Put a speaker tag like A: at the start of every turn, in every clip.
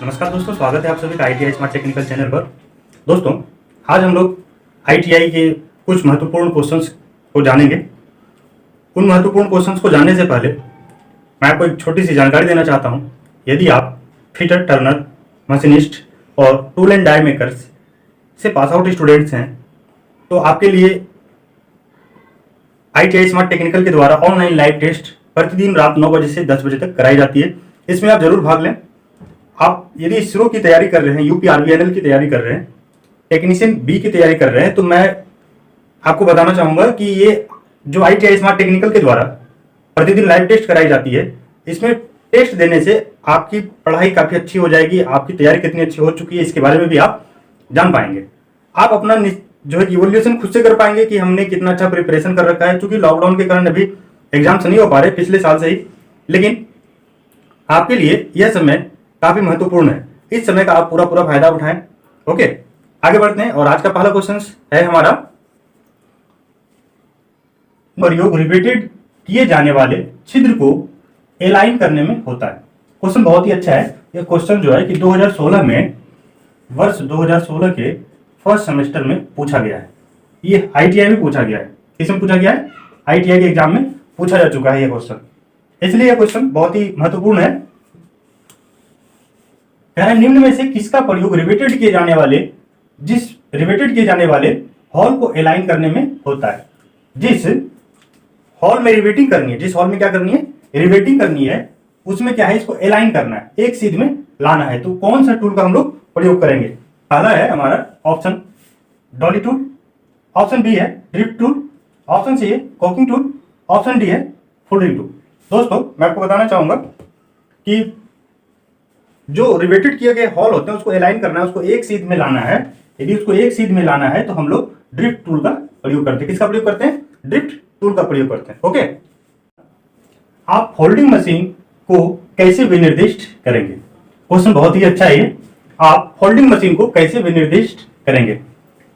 A: नमस्कार दोस्तों, स्वागत है आप सभी का ITI स्मार्ट टेक्निकल चैनल पर। दोस्तों, आज हम लोग ITI के कुछ महत्वपूर्ण क्वेश्चंस को जानेंगे। उन महत्वपूर्ण क्वेश्चंस को जानने से पहले मैं आपको एक छोटी सी जानकारी देना चाहता हूं। यदि आप फिटर, टर्नर, मशीनिस्ट और टूल एंड डाई मेकर्स से पास आउट स्टूडेंट्स हैं तो आपके लिए ITI स्मार्ट टेक्निकल के द्वारा ऑनलाइन लाइव टेस्ट प्रतिदिन रात 9 बजे से 10 बजे तक कराई जाती है। इसमें आप जरूर भाग लें। आप यदि इसरो की तैयारी कर रहे हैं, UPRVNL की तैयारी कर रहे हैं, टेक्नीशियन बी की तैयारी कर रहे हैं, तो मैं आपको बताना चाहूंगा कि ये जो ITI स्मार्ट टेक्निकल के द्वारा प्रतिदिन लाइव टेस्ट कराई जाती है, इसमें टेस्ट देने से आपकी पढ़ाई काफी अच्छी हो जाएगी। आपकी तैयारी कितनी अच्छी हो चुकी है इसके बारे में भी आप जान पाएंगे। आप अपना जो है इवोल्यूशन खुद से कर पाएंगे कि हमने कितना अच्छा प्रिपरेशन कर रखा है। क्योंकि लॉकडाउन के कारण अभी एग्जाम्स नहीं हो पा रहे पिछले साल से ही, लेकिन आपके लिए यह समय काफी महत्वपूर्ण है। इस समय का आप पूरा फायदा उठाएं। ओके, आगे बढ़ते हैं और आज का पहला क्वेश्चन है हमारा, प्रयोग रिपीटेड किए जाने वाले छिद्र को एलाइन करने में होता है। क्वेश्चन बहुत ही अच्छा है। यह क्वेश्चन जो है कि 2016 में, वर्ष 2016 के फर्स्ट सेमेस्टर में पूछा गया है। ये ITI में पूछा गया है। किसमें पूछा गया है? ITI के एग्जाम में पूछा जा चुका है ये क्वेश्चन, इसलिए यह क्वेश्चन बहुत ही महत्वपूर्ण है। निम्न में से किसका प्रयोग रिवेटेड किए जाने वाले हॉल को एलाइन करने में होता है? जिस हॉल में रिवेटिंग करनी है, जिस हॉल में क्या करनी है, रिवेटिंग करनी है, उसमें क्या है, इसको एलाइन करना है, एक सीध में लाना है। तो कौन सा टूल का हम लोग प्रयोग करेंगे? पहला है हमारा option dolly tool, option B है ड्रिफ्ट टूल, ऑप्शन सी है कॉकिंग टूल, ऑप्शन डी है फोल्डिंग टूल। दोस्तों, मैं आपको बताना चाहूंगा कि जो रिवेटेड किए गए हॉल होते हैं उसको एलाइन करना है, उसको एक सीध में लाना है। यदि उसको एक सीध में लाना है तो हम लोग ड्रिफ्ट टूल का प्रयोग करते हैं। किसका प्रयोग करते हैं? ड्रिफ्ट टूल का प्रयोग करते हैं। ओके, आप फोल्डिंग मशीन को कैसे विनिर्दिष्ट करेंगे? क्वेश्चन बहुत ही अच्छा है। आप फोल्डिंग मशीन को कैसे विनिर्दिष्ट करेंगे?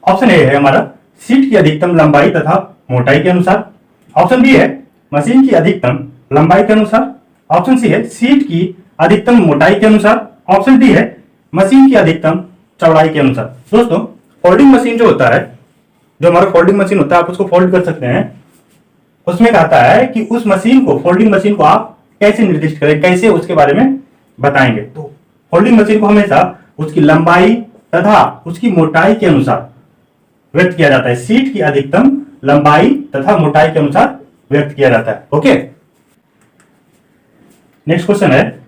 A: ऑप्शन ए है हमारा सीट की अधिकतम लंबाई तथा मोटाई के अनुसार, ऑप्शन बी है मशीन की अधिकतम लंबाई के अनुसार, ऑप्शन सी है सीट की अधिकतम मोटाई के अनुसार, ऑप्शन डी है मशीन की अधिकतम चौड़ाई के अनुसार। दोस्तों, फोल्डिंग मशीन जो होता है, जो हमारा फोल्डिंग मशीन होता है, आप उसको फोल्ड कर सकते हैं। उसमें कहता है कि उस मशीन को, फोल्डिंग मशीन को आप कैसे निर्दिष्ट करें, कैसे उसके बारे में बताएंगे। तो फोल्डिंग मशीन को हमेशा उसकी लंबाई तथा उसकी मोटाई के अनुसार व्यक्त किया जाता है। सीट की अधिकतम लंबाई तथा मोटाई के अनुसार व्यक्त किया जाता है। ओके, नेक्स्ट क्वेश्चन है,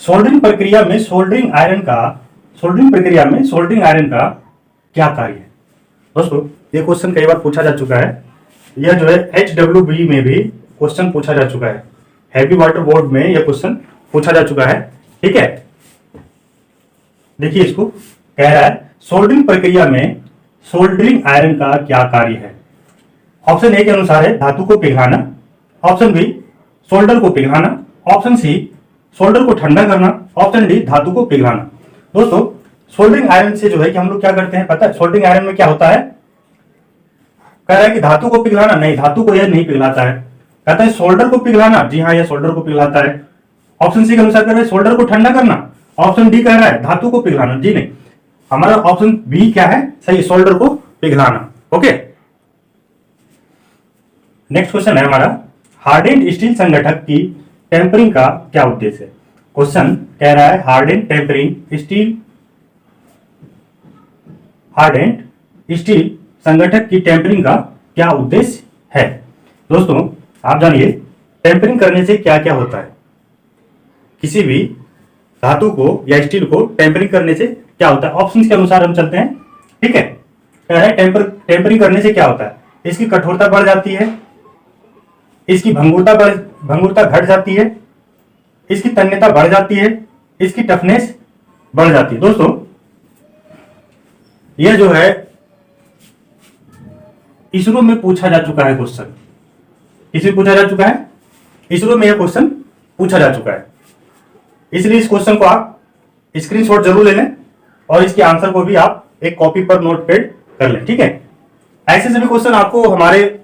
A: सोल्डरिंग प्रक्रिया में सोल्डरिंग आयरन का क्या कार्य है? दोस्तों, ये क्वेश्चन कई बार पूछा जा चुका है। यह जो है HWB में भी क्वेश्चन पूछा जा चुका है। हैवी वाटर बोर्ड में यह क्वेश्चन पूछा जा चुका है। ठीक है, देखिए, इसको कह रहा है सोल्डरिंग प्रक्रिया में सोल्डरिंग आयरन का क्या कार्य है? ऑप्शन ए के अनुसार है धातु को पिघलाना, ऑप्शन बी सोल्डर को पिघलाना, ऑप्शन सी सोल्डर को ठंडा करना, ऑप्शन डी धातु को पिघलाना। दोस्तों, सोल्डरिंग आयरन से जो है कि हम लोग क्या करते हैं पता है? सोल्डरिंग आयरन में क्या होता है? कह रहा है कि धातु को पिघलाना, नहीं, धातु को यह नहीं पिघलाता है। कहता है सोल्डर को पिघलाना, जी हाँ, यह सोल्डर को पिघलाता है। ऑप्शन सी के अनुसार कह रहा है सोल्डर को ठंडा करना, ऑप्शन डी कह रहा है धातु को पिघलाना। जी नहीं, हमारा ऑप्शन बी क्या है सही, सोल्डर को पिघलाना। ओके, नेक्स्ट क्वेश्चन है हमारा, हार्डेंड स्टील संगठक की टेम्परिंग का क्या उद्देश्य है? क्वेश्चन कह रहा है हार्डेंड स्टील संगठक की टेम्परिंग का क्या उद्देश्य है? दोस्तों, आप जानिए टेम्परिंग करने से क्या क्या होता है। किसी भी धातु को या स्टील को टेम्परिंग करने से क्या होता है? ऑप्शंस के अनुसार हम चलते हैं। ठीक है, कह रहा है टेम्परिंग करने से क्या होता है? इसकी कठोरता बढ़ जाती है, इसकी भंगुरता घट जाती है, इसकी तन्यता बढ़ जाती है, इसकी टफनेस बढ़ जाती है। दोस्तों, यह जो है इसरो में पूछा जा चुका है क्वेश्चन। किसमें पूछा जा चुका है? इसरो में यह क्वेश्चन पूछा जा चुका है। इसलिए इस क्वेश्चन को आप स्क्रीनशॉट जरूर ले लें और इसके आंसर को भी आप एक कॉपी पर नोटपैड कर लें। ठीक है, ऐसे सभी क्वेश्चन आपको हमारे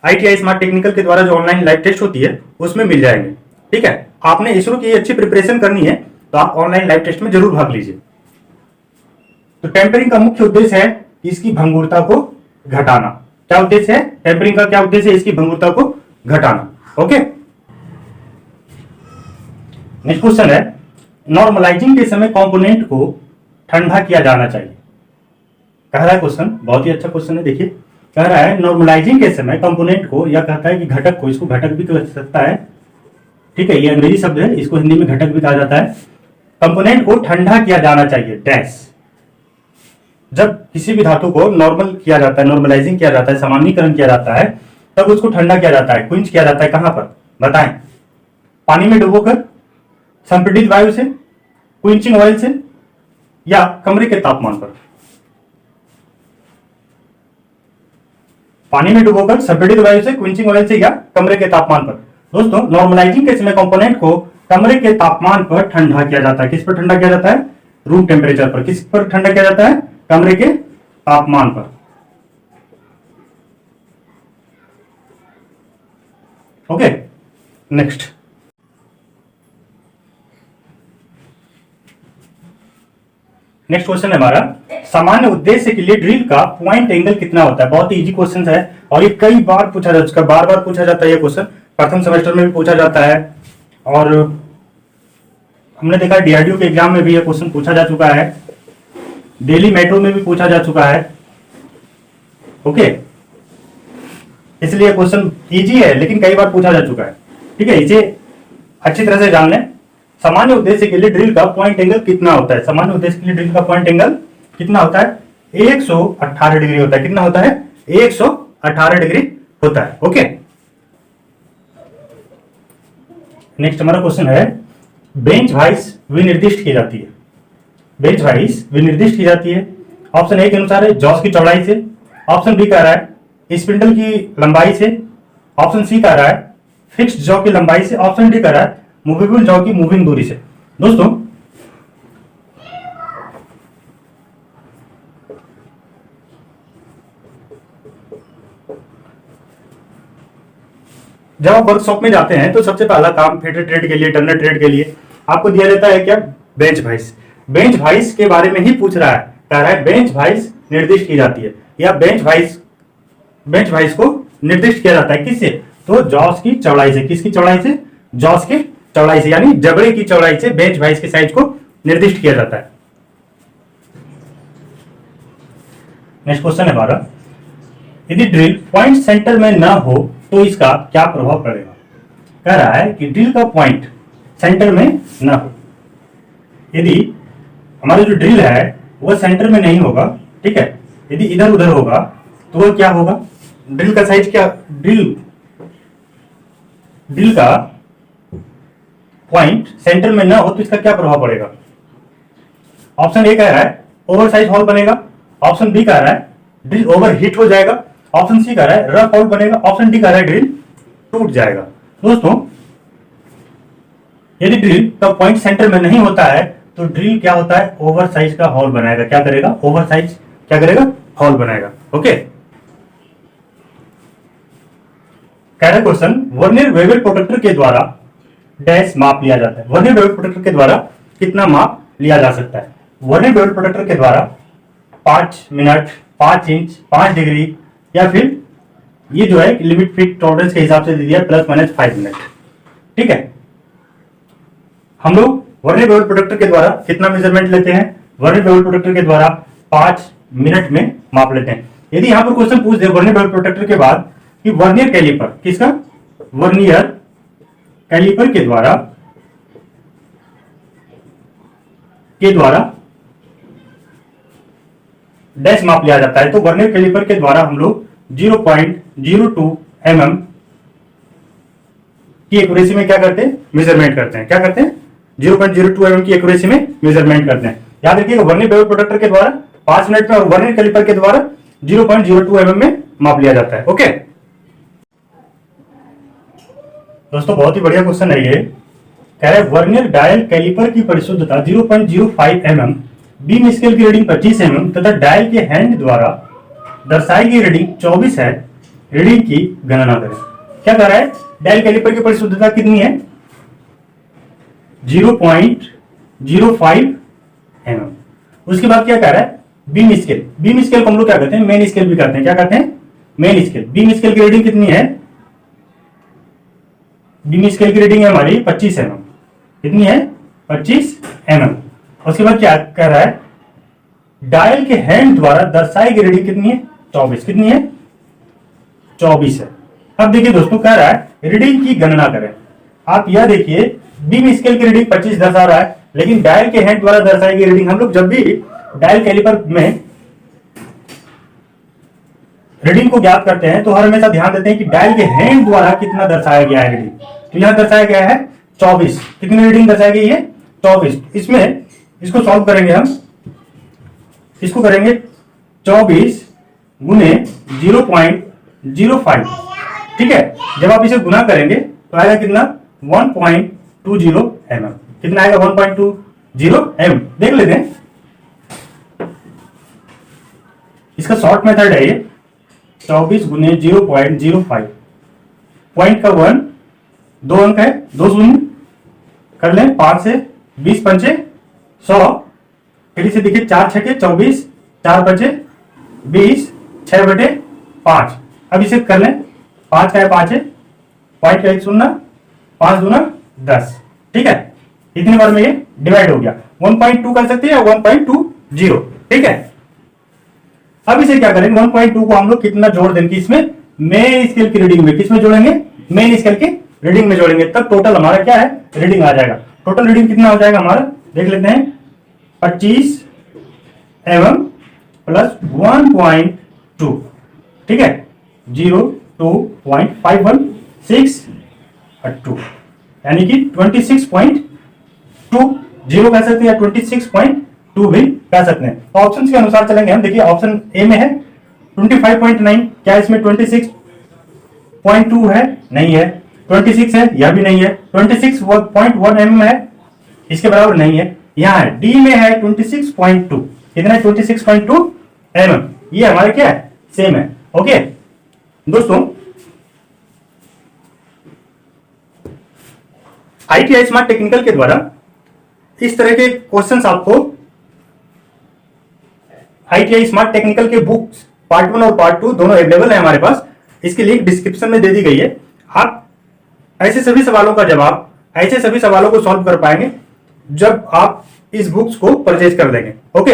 A: ITI स्मार्ट टेक्निकल के द्वारा जो ऑनलाइन लाइव टेस्ट होती है उसमें मिल जाएंगे। ठीक है, आपने इसरो की अच्छी प्रिपरेशन करनी है तो आप ऑनलाइन लाइव टेस्ट में जरूर भाग लीजिए। तो टेम्परिंग का मुख्य उद्देश्य है इसकी भंगुरता को घटाना। क्या उद्देश्य है टेम्परिंग का? क्या उद्देश्य है? इसकी भंगुरता को घटाना। ओके, नेक्स्ट क्वेश्चन है, नॉर्मलाइजिंग के समय कंपोनेंट को ठंडा किया जाना चाहिए। कह रहा है क्वेश्चन, बहुत ही अच्छा क्वेश्चन है। देखिए कह रहा है नॉर्मलाइजिंग के समय कंपोनेंट को, या कहता है कि घटक को, इसको घटक भी कह सकता है, ठीक है, ये अंग्रेजी शब्द है, इसको हिंदी में घटक भी कहा जाता है। कंपोनेंट को ठंडा किया जाना चाहिए डैश। जब किसी भी धातु को नॉर्मल किया जाता है, नॉर्मलाइजिंग किया जाता है, सामान्यीकरण किया जाता है, तब उसको ठंडा किया जाता है, क्विंच किया जाता है। कहां पर बताएं? पानी में डुबोकर, संपीड़ित वायु से, क्विंचिंग ऑयल से, या कमरे के तापमान पर। पानी में डुबोकर, संपीड़ित वायु से, क्विंचिंग ऑयल से, या कमरे के तापमान पर। दोस्तों नॉर्मलाइजिंग के समय कंपोनेंट को कमरे के तापमान पर ठंडा किया जाता है। किस पर ठंडा किया जाता है? रूम टेम्परेचर पर। किस पर ठंडा किया जाता है? कमरे के तापमान पर। ओके, नेक्स्ट क्वेश्चन है हमारा, सामान्य उद्देश्य के लिए ड्रिल का पॉइंट एंगल कितना होता है? बहुत ही इजी क्वेश्चन है और ये कई बार पूछा जा चुका है, बार बार पूछा जाता है ये क्वेश्चन। प्रथम सेमेस्टर में भी पूछा जाता है और हमने देखा डीआरडीओ के एग्जाम में भी ये क्वेश्चन पूछा जा चुका है, दिल्ली मेट्रो में भी पूछा जा चुका है। ओके, इसलिए क्वेश्चन इजी है लेकिन कई बार पूछा जा चुका है। ठीक है, इसे अच्छी तरह से जान लें। सामान्य उद्देश्य के लिए ड्रिल का पॉइंट एंगल कितना होता है? सामान्य उद्देश्य के लिए ड्रिल का पॉइंट एंगल कितना होता है? 118 डिग्री होता है। कितना होता है? 118 डिग्री होता है। ओके, नेक्स्ट हमारा क्वेश्चन है, बेंच वाइज विनिर्दिष्ट की जाती है। बेंच वाइज विनिर्दिष्ट की जाती है। ऑप्शन ए के अनुसार है जॉस की चौड़ाई से, ऑप्शन बी कह रहा है स्पिंडल की लंबाई से, ऑप्शन सी कह रहा है फिक्स्ड जॉ की लंबाई से, ऑप्शन डी कह रहा है मूवेबल जॉ की मूविंग दूरी से। दोस्तों जब आप वर्कशॉप में जाते हैं तो सबसे पहला काम फीडर ट्रेड के लिए, टर्नर ट्रेड के लिए आपको दिया जाता है क्या? Bench wise. बेंच वाइज के बारे में ही पूछ रहा है, कह रहा है बेंच वाइज निर्दिष्ट की जाती है, या बेंच वाइज को निर्दिष्ट किया जाता है किससे? तो जॉस की चौड़ाई से। किसकी चौड़ाई से? जॉस की चौड़ाई से, यानी जबड़े की चौड़ाई से बेंच वाइज के साइज को निर्दिष्ट किया जाता है। नेक्स्ट क्वेश्चन है हमारा, यदि ड्रिल पॉइंट सेंटर में ना हो तो इसका क्या प्रभाव पड़ेगा? कह रहा है कि ड्रिल का पॉइंट सेंटर में ना हो, यदि हमारा जो ड्रिल है वह सेंटर में नहीं होगा, ठीक है, यदि इधर उधर होगा तो वह क्या होगा? ड्रिल का साइज क्या, ड्रिल का पॉइंट सेंटर में ना हो तो इसका क्या प्रभाव पड़ेगा? ऑप्शन ए कह रहा है ओवर साइज हॉल बनेगा, ऑप्शन बी कह रहा है ड्रिल ओवर हीट हो जाएगा, ऑप्शन सी कह रहा है रफ हॉल बनेगा, ऑप्शन डी कह रहा है ड्रिल टूट जाएगा। दोस्तों यदि ड्रिल का पॉइंट सेंटर में नहीं होता है तो ड्रिल क्या होता है? ओवर साइज का हॉल बनाएगा। क्या करेगा? ओवर साइज क्या करेगा? हॉल बनाएगा। ओके, कह रहा क्वेश्चन, वर्नियर बेवल प्रोट्रैक्टर के द्वारा डैश माप लिया जाता है। वर्नियर बेवल प्रोट्रैक्टर के द्वारा कितना माप लिया जा सकता है? वर्नियर बेवल प्रोट्रैक्टर के द्वारा 5 मिनट, 5 इंच, 5 डिग्री, या फिर ये जो है लिमिट फिट टॉलरेंस के हिसाब से दे दिया ±5 मिनट। ठीक है, हम लोग वर्नियर बेवल प्रोट्रैक्टर के द्वारा कितना मेजरमेंट लेते हैं? वर्नियर बेवल प्रोट्रैक्टर के द्वारा 5 मिनट में माप लेते हैं। यदि यहां पर क्वेश्चन पूछ दे वर्नियर बेवल प्रोट्रैक्टर के बाद कि वर्नियर कैलिपर, किसका? वर्नियर कैलिपर के द्वारा डैश माप लिया जाता है, तो वर्नियर कैलिपर के द्वारा हम लोग 0.02 mm की एक्यूरेसी में क्या करते हैं? मेजरमेंट करते हैं। क्या करते हैं? 0.02 mm की एक्यूरेसी में मेजरमेंट करते हैं। याद रखिएगा, वर्नियर बेवल प्रोट्रैक्टर के द्वारा 5 मिनट में और वर्नियर कैलिपर के द्वारा 0.02 mm में माप लिया जाता है। ओके दोस्तों, बहुत ही बढ़िया क्वेश्चन है ये। कह रहे वर्नियर डायल कैलिपर की परिशुद्धता 0.05 mm, बीम स्केल की रीडिंग 25 mm तथा डायल के हैंड द्वारा दर्शाई गई रीडिंग 24 है। रीडिंग की गणना करें। क्या कर रहा है? डायल कैलिपर की परिशुद्धता कितनी है? 0.05 mm। उसके बाद क्या कह रहा है, बीम स्केल। बीम स्केल को हम लोग क्या कहते हैं, मेन स्केल भी कहते हैं। क्या कहते हैं, मेन स्केल। बीम स्केल की रीडिंग कितनी है, बीम स्केल की रीडिंग है हमारी 25 mm। कितनी है, 25 mm। उसके बाद क्या कह रहा है, डायल के हैंड द्वारा दर्शाई गई रीडिंग कितनी है, 24। कितनी है, 24 है। अब देखिए दोस्तों, कह रहा है रीडिंग की गणना करें। आप यह देखिए, बीम स्केल की रीडिंग 25 दर्शा रहा है, लेकिन डायल के हैंड द्वारा दर्शाई गई रीडिंग, हम लोग जब भी डायल कैलिपर में रीडिंग को ज्ञात करते हैं तो हर हमेशा ध्यान देते हैं कि डायल के हैंड द्वारा कितना दर्शाया गया है रीडिंग। तो यहां दर्शाया गया है 24। कितनी रीडिंग दर्शाई गई है, 24। इसमें इसको सॉल्व करेंगे हम, इसको करेंगे 24 गुने 0.05। ठीक है, जब आप इसे गुना करेंगे तो आएगा कितना, 1.20 mm। कितना आएगा, 1.20 mm। देख लेते हैं, इसका शॉर्ट मेथड है ये। 24 गुने 0.05, पॉइंट का 1, 2 अंक है, 2 शून्य कर लें, 5 से 20 पंचे 100, फिर इसे देखिए 4 छके 24, 4 पंचे 20, 6 बटे 5। अब इसे कर लें, 5 का है 5 है, पॉइंट का 1 शून्य, 5 दूना 10। ठीक है, इतनी बार में ये डिवाइड हो गया। 1.2 कर सकते हैं, 1.20। ठीक है, अब इसे क्या करेंगे, 1.2 को हम लोग कितना जोड़ देंगे इसमें, मेन स्केल की रीडिंग में। किसमें जोड़ेंगे, मेन स्केल की रीडिंग में जोड़ेंगे, तब टोटल हमारा क्या है, रीडिंग आ जाएगा। टोटल रीडिंग कितना हो जाएगा हमारा, देख लेते हैं, 25 mm प्लस 1.2। ठीक है, 0.516 यानी कि 26.2 जीरो कह सकते हैं, 26.2 भी कह सकते हैं। ऑप्शन के अनुसार चलेंगे हम। देखिए ऑप्शन ए में है 25.9, क्या इसमें 26.2 है, नहीं है। 26 है, यह भी नहीं है। 26.1 mm है, इसके बराबर नहीं है। यहाँ है डी में है 26.2। कितना है, 26.2 mm। ये हमारे क्या है, सेम है। ओके दोस्तों, ITI स्मार्ट टेक्निकल के द्वारा इस तरह के क्वेश्चंस आपको ITI स्मार्ट टेक्निकल के बुक्स पार्ट 1 और पार्ट 2 दोनों अवेलेबल है हमारे पास। इसकी लिंक डिस्क्रिप्शन में दे दी गई है। आप ऐसे सभी सवालों का जवाब, ऐसे सभी सवालों को सॉल्व कर पाएंगे जब आप इस बुक्स को परचेज कर लेंगे। ओके,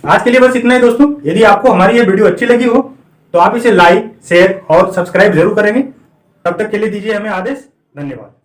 A: आज के लिए बस इतना ही दोस्तों। यदि आपको हमारी ये वीडियो अच्छी लगी हो तो आप इसे लाइक, शेयर और सब्सक्राइब जरूर करेंगे। तब तक के लिए दीजिए हमें आदेश। धन्यवाद।